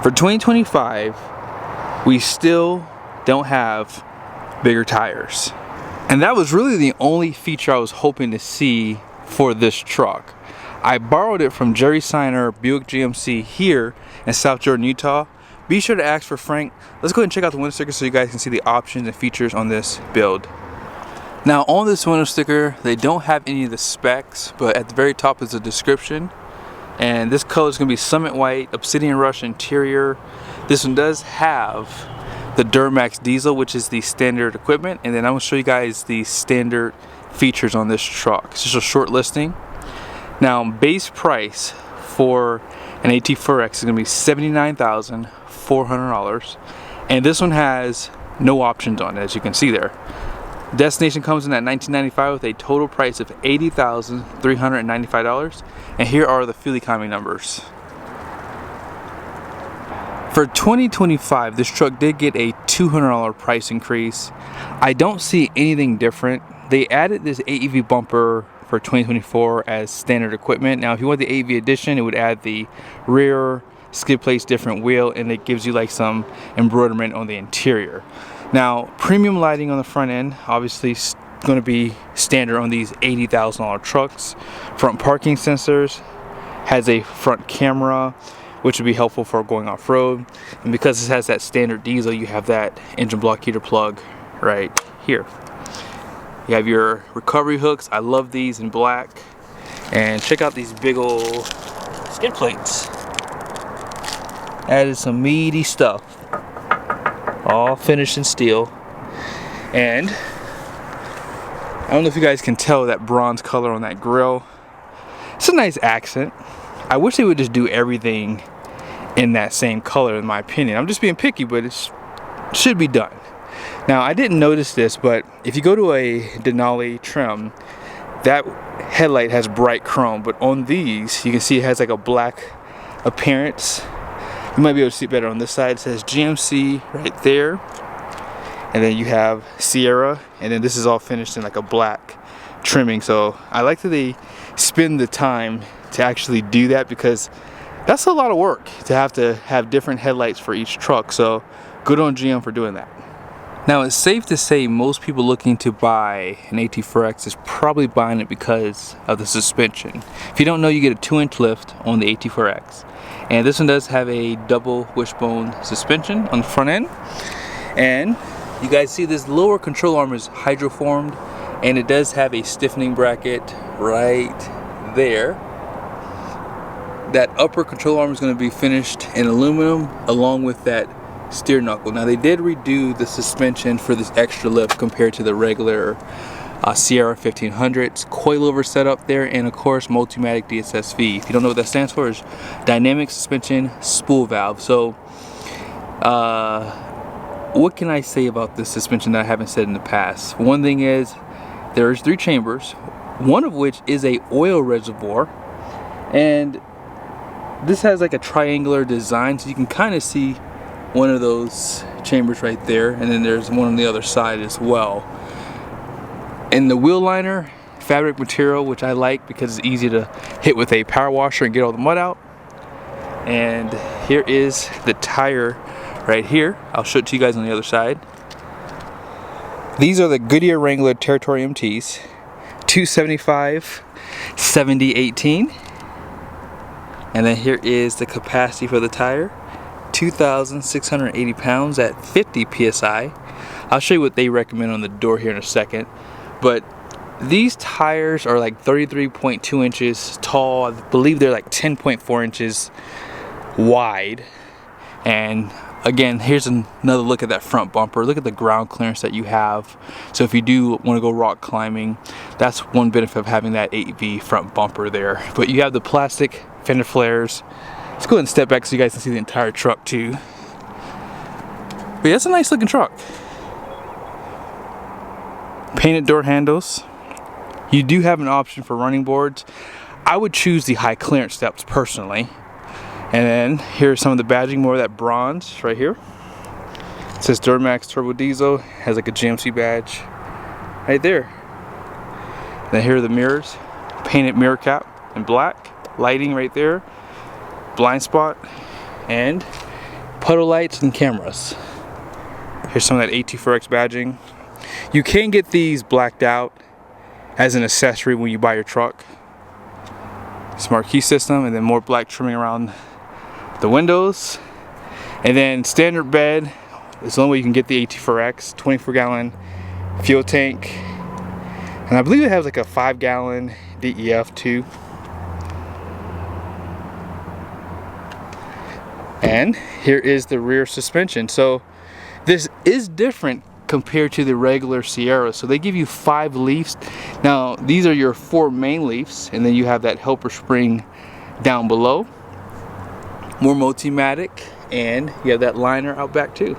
For 2025, we still don't have bigger tires. And that was really the only feature I was hoping to see for this truck. I borrowed it from Jerry Seiner, Buick GMC here in South Jordan, Utah. Be sure to ask for Frank. Let's go ahead and check out the window sticker so you guys can see the options and features on this build. Now on this window sticker, they don't have any of the specs, but at the very top is a description. And this color is going to be Summit White, Obsidian Rush interior. This one does have the Duramax diesel, which is the standard equipment. And then I'm going to show you guys the standard features on this truck. It's just a short listing. Now base price for an AT4X is going to be $79,400. And this one has no options on it, as you can see there. Destination comes in at $1995 with a total price of $80,395. And here are the fuel economy numbers. For 2025, this truck did get a $200 price increase. I don't see anything different. They added this AEV bumper for 2024 as standard equipment. Now if you want the AEV edition, it would add the rear skid plates, different wheel, and it gives you like some embroiderment on the interior. Now premium lighting on the front end, obviously going to be standard on these $80,000 trucks. Front parking sensors, has a front camera, which would be helpful for going off-road. And because it has that standard diesel, you have that engine block heater plug right here. You have your recovery hooks. I love these in black. And check out these big old skid plates. That is some meaty stuff. All finished in steel. And I don't know if you guys can tell that bronze color on that grill. It's a nice accent. I wish they would just do everything in that same color, in my opinion. I'm just being picky, but it should be done. Now I didn't notice this, but if you go to a Denali trim, that headlight has bright chrome, but on these you can see it has like a black appearance. You might be able to see it better on this side. It says GMC right there, and then you have Sierra, and then this is all finished in like a black trimming. So I like that they spend the time to actually do that, because that's a lot of work to have different headlights for each truck. So good on GM for doing that. Now it's safe to say most people looking to buy an AT4X is probably buying it because of the suspension. If you don't know, you get a 2-inch lift on the AT4X, and this one does have a double wishbone suspension on the front end. And you guys see this lower control arm is hydroformed, and it does have a stiffening bracket right there. That upper control arm is going to be finished in aluminum along with that steer knuckle. Now they did redo the suspension for this extra lift compared to the regular Sierra 1500s. Coilover setup there, and of course Multimatic DSSV. If you don't know what that stands for, is Dynamic Suspension Spool Valve. So what can I say about this suspension that I haven't said in the past? One thing is there's 3 chambers, one of which is a oil reservoir, and this has like a triangular design, so you can kind of see one of those chambers right there, and then there's one on the other side as well. And the wheel liner, fabric material, which I like because it's easy to hit with a power washer and get all the mud out. And here is the tire right here. I'll show it to you guys on the other side. These are the Goodyear Wrangler Territory MTs, 275 70/18. And then here is the capacity for the tire, 2,680 pounds at 50 psi. I'll show you what they recommend on the door here in a second. But these tires are like 33.2 inches tall. I believe they're like 10.4 inches wide. And again, here's another look at that front bumper. Look at the ground clearance that you have. So if you do want to go rock climbing, that's one benefit of having that AEV front bumper there. But you have the plastic fender flares. Let's go ahead and step back so you guys can see the entire truck too. But yeah, it's a nice looking truck. Painted door handles. You do have an option for running boards. I would choose the high clearance steps personally. And then here's some of the badging, more of that bronze right here. It says Duramax Turbo Diesel, has like a GMC badge right there. And then here are the mirrors, painted mirror cap in black, lighting right there, blind spot, and puddle lights and cameras. Here's some of that AT4X badging. You can get these blacked out as an accessory when you buy your truck. Smart key system, and then more black trimming around the windows. And then standard bed. It's the only way you can get the AT4X. 24-gallon fuel tank. And I believe it has like a 5-gallon DEF too. And here is the rear suspension. So this is different compared to the regular Sierra. So they give you 5 leafs. Now these are your 4 main leafs, and then you have that helper spring down below. More Multimatic, and you have that liner out back too.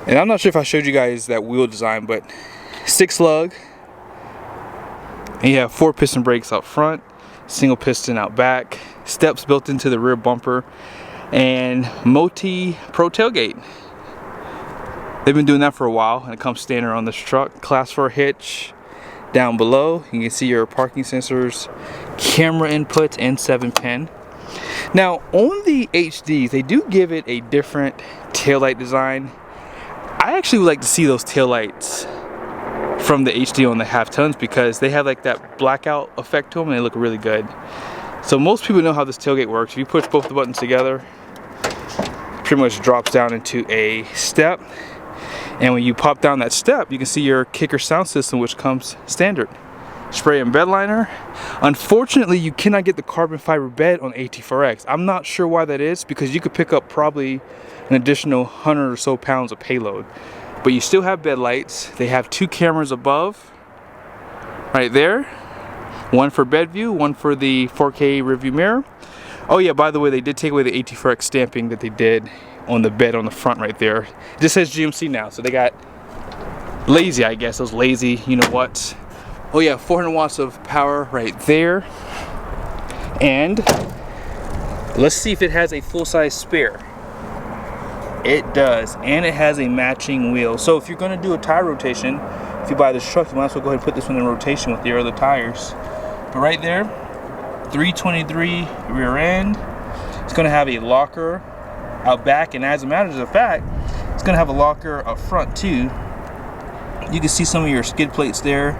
And I'm not sure if I showed you guys that wheel design, but 6 lug. And you have 4 piston brakes out front, single piston out back, steps built into the rear bumper, and Multi Pro tailgate. They've been doing that for a while, and it comes standard on this truck. Class 4 hitch down below. You can see your parking sensors, camera inputs, and 7-pin. Now on the HDs, they do give it a different taillight design. I actually would like to see those taillights from the HD on the half tons, because they have like that blackout effect to them and they look really good. So most people know how this tailgate works. If you push both the buttons together, it pretty much drops down into a step. And when you pop down that step, you can see your kicker sound system, which comes standard. Spray and bed liner. Unfortunately, you cannot get the carbon fiber bed on AT4X. I'm not sure why that is, because you could pick up probably an additional 100 or so pounds of payload. But you still have bed lights. They have 2 cameras above, right there. One for bed view, one for the 4K rearview mirror. Oh yeah, by the way, they did take away the AT4X stamping that they did on the bed on the front right there. It just says GMC now, so they got lazy, I guess. Those lazy, you know what? Oh yeah, 400 watts of power right there. And let's see if it has a full-size spare. It does, and it has a matching wheel. So if you're gonna do a tire rotation, if you buy this truck, you might as well go ahead and put this one in rotation with your other tires. But right there, 323 rear end. It's gonna have a locker out back, and as a matter of fact, it's gonna have a locker up front too. You can see some of your skid plates there.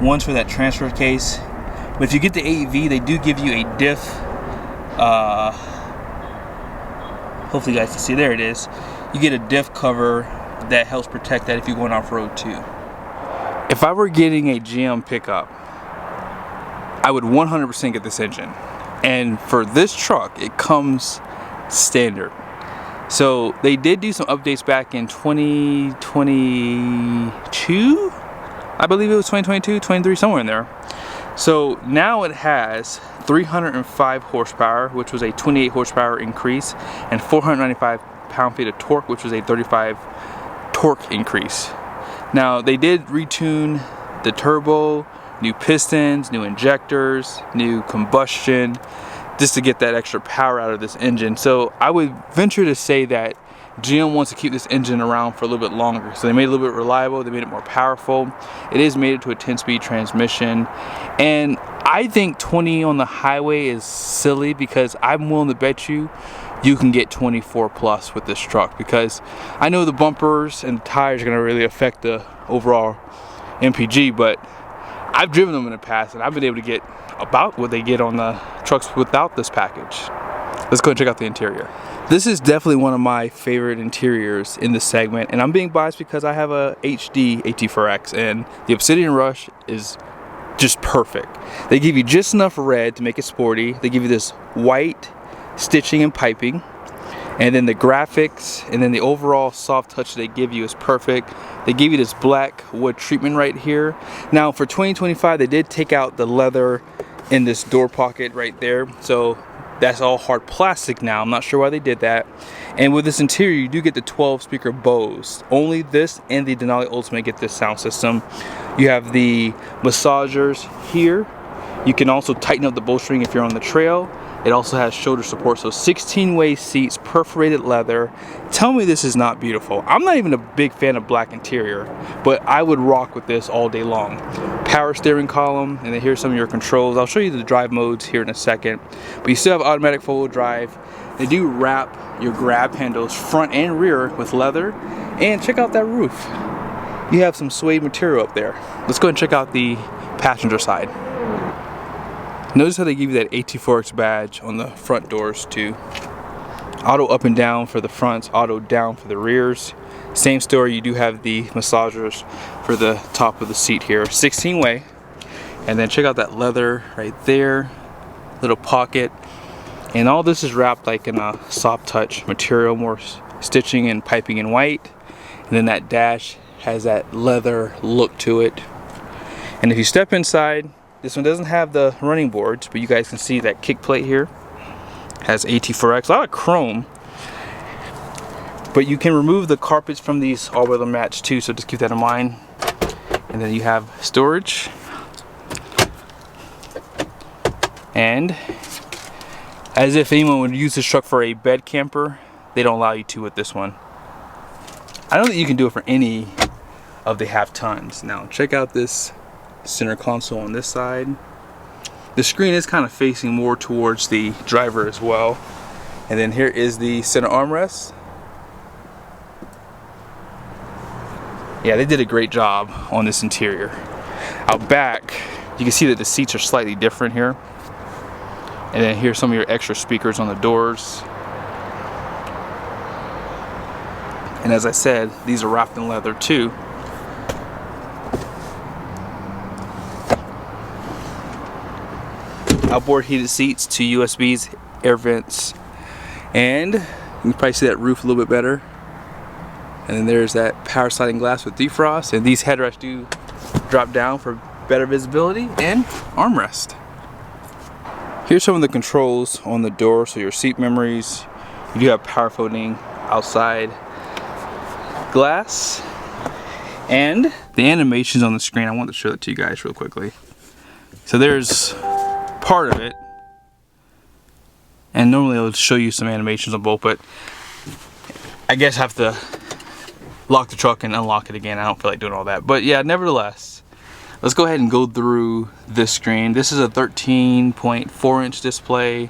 One's for that transfer case. But if you get the AEV, they do give you a diff. Hopefully you guys can see, there it is. You get a diff cover that helps protect that if you're going off-road too. If I were getting a GM pickup, I would 100% get this engine. And for this truck, it comes standard. So they did do some updates back in 2022. I believe it was 2022, 23, somewhere in there. So now it has 305 horsepower, which was a 28 horsepower increase, and 495 pound-feet of torque, which was a 35 torque increase. Now they did retune the turbo, new pistons, new injectors, new combustion, just to get that extra power out of this engine. So I would venture to say that GM wants to keep this engine around for a little bit longer. So they made it a little bit reliable, they made it more powerful. It is made it to a 10-speed transmission. And I think 20 on the highway is silly, because I'm willing to bet you can get 24 plus with this truck, because I know the bumpers and the tires are going to really affect the overall MPG, but I've driven them in the past and I've been able to get about what they get on the trucks without this package. Let's go and check out the interior. This is definitely one of my favorite interiors in this segment, and I'm being biased because I have a HD AT4X, and the Obsidian Rush is just perfect. They give you just enough red to make it sporty. They give you this white stitching and piping, and then the graphics and then the overall soft touch they give you is perfect. They give you this black wood treatment right here. Now for 2025, they did take out the leather in this door pocket right there, so that's all hard plastic now. I'm not sure why they did that. And with this interior, you do get the 12 speaker Bose. Only this and the Denali Ultimate get this sound system. You have the massagers here. You can also tighten up the bowstring if you're on the trail. It also has shoulder support, so 16-way seats, perforated leather. Tell me this is not beautiful. I'm not even a big fan of black interior, but I would rock with this all day long. Power steering column, and then here's some of your controls. I'll show you the drive modes here in a second. But you still have automatic 4-wheel drive. They do wrap your grab handles front and rear with leather. And check out that roof. You have some suede material up there. Let's go ahead and check out the passenger side. Notice how they give you that AT4X badge on the front doors too. Auto up and down for the fronts, auto down for the rears. Same story, you do have the massagers for the top of the seat here. 16-way. And then check out that leather right there. Little pocket. And all this is wrapped like in a soft touch material, more stitching and piping in white. And then that dash has that leather look to it. And if you step inside, this one doesn't have the running boards, but you guys can see that kick plate here has AT4X, a lot of chrome. But you can remove the carpets from these all-weather mats too, so just keep that in mind. And then you have storage. And as if anyone would use this truck for a bed camper, they don't allow you to with this one. I don't think you can do it for any of the half tons. Now check out this center console on this side. The screen is kind of facing more towards the driver as well. And then here is the center armrest. Yeah, they did a great job on this interior. Out back, you can see that the seats are slightly different here. And then here's some of your extra speakers on the doors. And as I said, these are wrapped in leather too. Outboard heated seats, 2 USBs, air vents, and you can probably see that roof a little bit better. And then there's that power sliding glass with defrost, and these headrests do drop down for better visibility and armrest. Here's some of the controls on the door, so your seat memories. You do have power folding outside glass, and the animations on the screen. I want to show that to you guys real quickly. So there's part of it, and normally I'll show you some animations on both, but I guess I have to lock the truck and unlock it again. I don't feel like doing all that, but yeah, nevertheless, let's go ahead and go through this screen. This is a 13.4-inch display.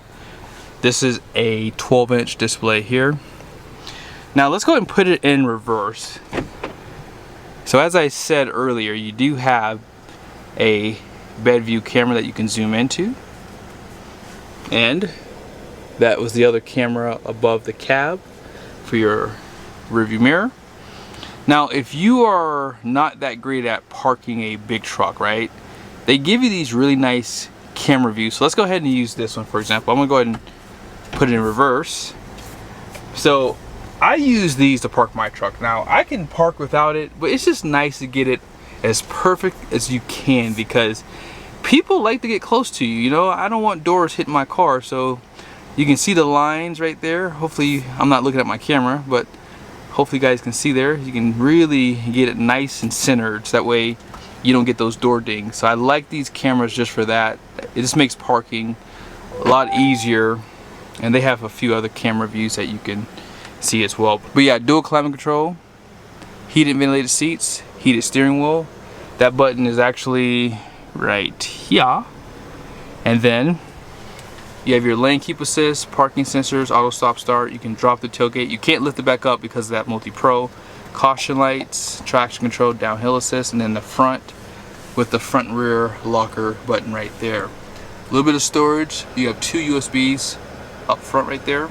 This is a 12-inch display here. Now let's go ahead and put it in reverse. So as I said earlier, you do have a bed view camera that you can zoom into, and that was the other camera above the cab for your rearview mirror. Now if you are not that great at parking a big truck, right, they give you these really nice camera views. So let's go ahead and use this one for example. I'm gonna go ahead and put it in reverse. So I use these to park my truck. Now I can park without it, but it's just nice to get it as perfect as you can, because people like to get close to you. You know, I don't want doors hitting my car, so you can see the lines right there. Hopefully, I'm not looking at my camera, but hopefully you guys can see there. You can really get it nice and centered, so that way you don't get those door dings. So I like these cameras just for that. It just makes parking a lot easier, and they have a few other camera views that you can see as well. But yeah, dual climate control, heated and ventilated seats, heated steering wheel. That button is actually right here. And then you have your lane keep assist, parking sensors, auto stop start. You can drop the tailgate. You can't lift it back up because of that multi-pro. Caution lights, traction control, downhill assist, and then the front with the front and rear locker button right there. A little bit of storage. You have 2 USBs up front right there.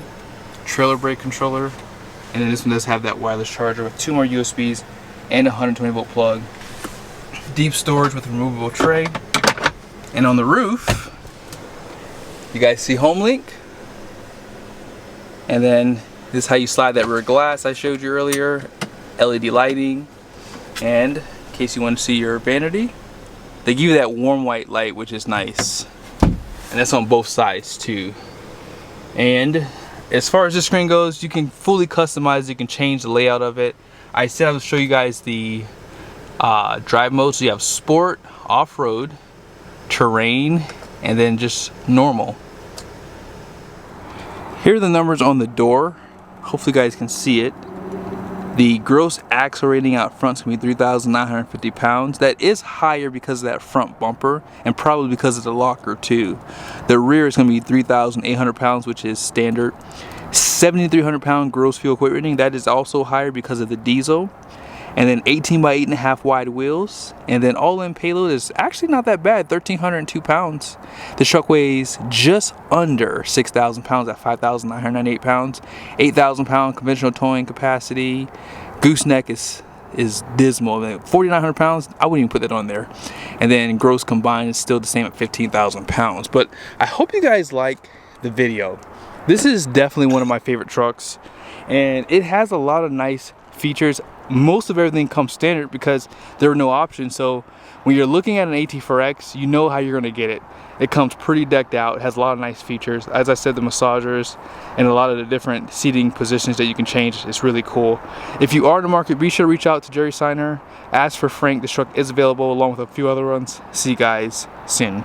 Trailer brake controller, and then this one does have that wireless charger with 2 more USBs and a 120-volt plug. Deep storage with removable tray. And on the roof, you guys see HomeLink, and then this is how you slide that rear glass I showed you earlier. LED lighting, and in case you want to see your vanity, they give you that warm white light, which is nice, and that's on both sides too. And as far as this screen goes, you can fully customize it. You can change the layout of it. I said I would show you guys the drive mode. So you have sport, off-road, terrain, and then just normal. Here are the numbers on the door. Hopefully you guys can see it. The gross axle rating out front is going to be 3,950 pounds. That is higher because of that front bumper, and probably because of the locker too. The rear is going to be 3,800 pounds, which is standard. 7,300 pound gross fuel weight rating. That is also higher because of the diesel. And then 18 by 8.5 wide wheels. And then all-in payload is actually not that bad, 1,302 pounds. The truck weighs just under 6,000 pounds at 5,998 pounds. 8,000 pound conventional towing capacity. Gooseneck is dismal. 4,900 pounds, I wouldn't even put that on there. And then gross combined is still the same at 15,000 pounds. But I hope you guys like the video. This is definitely one of my favorite trucks. And it has a lot of nice features. Most of everything comes standard because there are no options. So when you're looking at an AT4X, you know how you're going to get it. It comes pretty decked out. It has a lot of nice features. As I said, the massagers and a lot of the different seating positions that you can change. It's really cool. If you are in the market, be sure to reach out to Jerry Seiner. Ask for Frank. This truck is available along with a few other ones. See you guys soon.